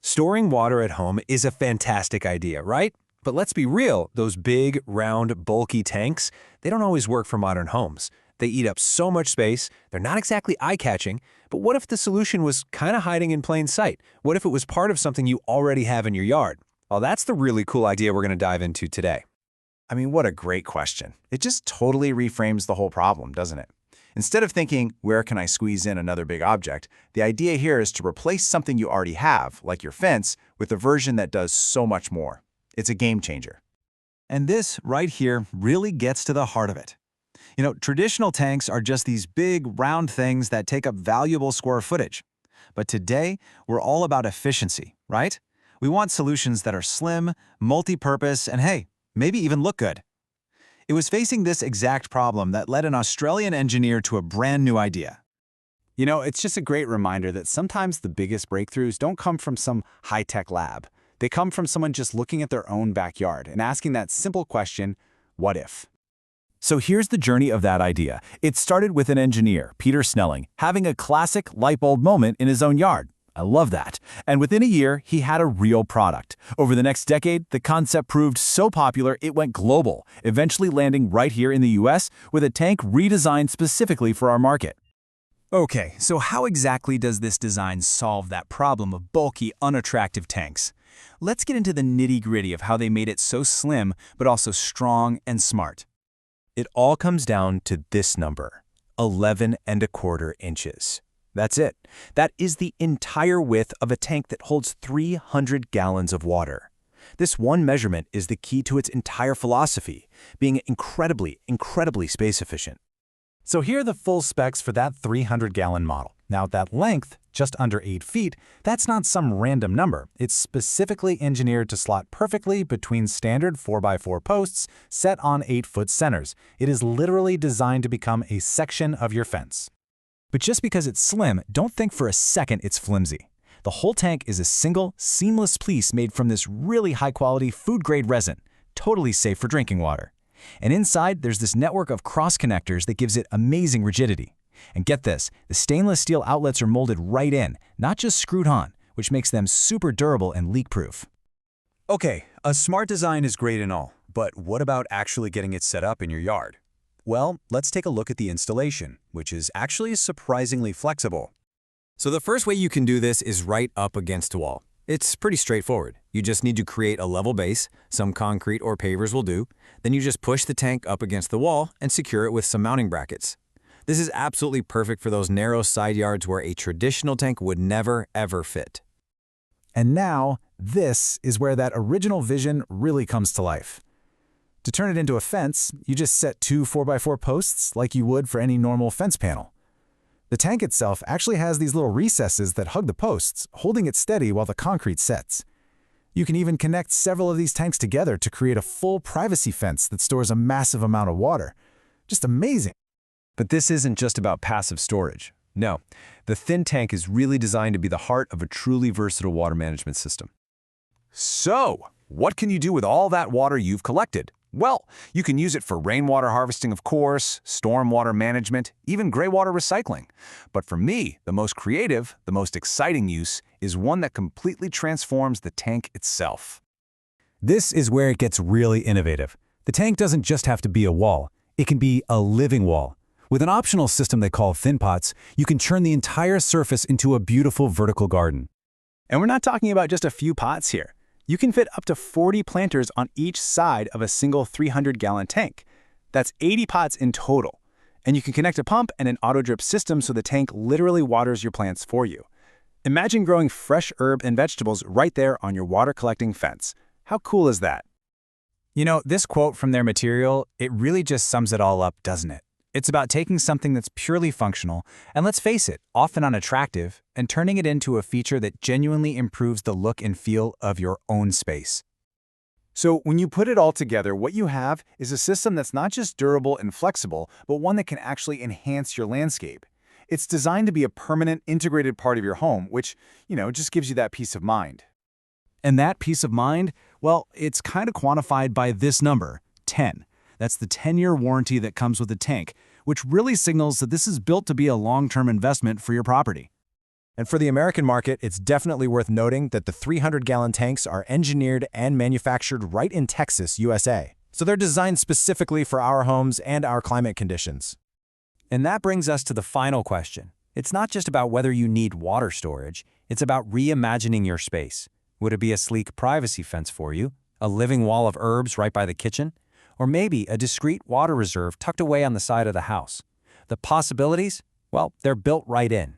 Storing water at home is a fantastic idea, right? But let's be real, those big, round, bulky tanks, they don't always work for modern homes. They eat up so much space, they're not exactly eye-catching, but what if the solution was kind of hiding in plain sight? What if it was part of something you already have in your yard? Well, that's the really cool idea we're going to dive into today. I mean, what a great question. It just totally reframes the whole problem, doesn't it? Instead of thinking, where can I squeeze in another big object, the idea here is to replace something you already have, like your fence, with a version that does so much more. It's a game changer. And this right here really gets to the heart of it. Traditional tanks are just these big, round things that take up valuable square footage. But today, we're all about efficiency, right? We want solutions that are slim, multi-purpose, and hey, maybe even look good. It was facing this exact problem that led an Australian engineer to a brand new idea. It's just a great reminder that sometimes the biggest breakthroughs don't come from some high-tech lab. They come from someone just looking at their own backyard and asking that simple question, what if? So here's the journey of that idea. It started with an engineer, Peter Snelling, having a classic light bulb moment in his own yard. I love that. And within a year, he had a real product. Over the next decade, the concept proved so popular it went global, eventually landing right here in the US with a tank redesigned specifically for our market. Okay, so how exactly does this design solve that problem of bulky, unattractive tanks? Let's get into the nitty-gritty of how they made it so slim, but also strong and smart. It all comes down to this number, 11¼ inches. That's it. That is the entire width of a tank that holds 300 gallons of water. This one measurement is the key to its entire philosophy, being incredibly, incredibly space efficient. So here are the full specs for that 300-gallon model. Now that length, just under 8 feet, that's not some random number. It's specifically engineered to slot perfectly between standard 4x4 posts set on 8-foot centers. It is literally designed to become a section of your fence. But just because it's slim, don't think for a second it's flimsy. The whole tank is a single, seamless piece made from this really high-quality food-grade resin, totally safe for drinking water. And inside, there's this network of cross-connectors that gives it amazing rigidity. And get this, the stainless steel outlets are molded right in, not just screwed on, which makes them super durable and leak-proof. Okay, a smart design is great and all, but what about actually getting it set up in your yard? Well, let's take a look at the installation, which is actually surprisingly flexible. So the first way you can do this is right up against a wall. It's pretty straightforward. You just need to create a level base, some concrete or pavers will do, then you just push the tank up against the wall and secure it with some mounting brackets. This is absolutely perfect for those narrow side yards where a traditional tank would never, ever fit. And now, this is where that original vision really comes to life. To turn it into a fence, you just set 2 4x4 posts like you would for any normal fence panel. The tank itself actually has these little recesses that hug the posts, holding it steady while the concrete sets. You can even connect several of these tanks together to create a full privacy fence that stores a massive amount of water. Just amazing. But this isn't just about passive storage. No, the ThinTank is really designed to be the heart of a truly versatile water management system. So, what can you do with all that water you've collected? Well, you can use it for rainwater harvesting, of course, stormwater management, even gray water recycling. But for me, the most creative, the most exciting use is one that completely transforms the tank itself. This is where it gets really innovative. The tank doesn't just have to be a wall. It can be a living wall. With an optional system they call thin pots, you can turn the entire surface into a beautiful vertical garden. And we're not talking about just a few pots here. You can fit up to 40 planters on each side of a single 300-gallon tank. That's 80 pots in total. And you can connect a pump and an auto-drip system so the tank literally waters your plants for you. Imagine growing fresh herb and vegetables right there on your water-collecting fence. How cool is that? This quote from their material, it really just sums it all up, doesn't it? It's about taking something that's purely functional, and let's face it, often unattractive, and turning it into a feature that genuinely improves the look and feel of your own space. So when you put it all together, what you have is a system that's not just durable and flexible, but one that can actually enhance your landscape. It's designed to be a permanent, integrated part of your home, which, just gives you that peace of mind. And that peace of mind, well, it's kind of quantified by this number, 10. That's the 10-year warranty that comes with the tank, which really signals that this is built to be a long-term investment for your property. And for the American market, it's definitely worth noting that the 300-gallon tanks are engineered and manufactured right in Texas, USA. So they're designed specifically for our homes and our climate conditions. And that brings us to the final question. It's not just about whether you need water storage, it's about reimagining your space. Would it be a sleek privacy fence for you, a living wall of herbs right by the kitchen, or maybe a discreet water reserve tucked away on the side of the house? The possibilities? Well, they're built right in.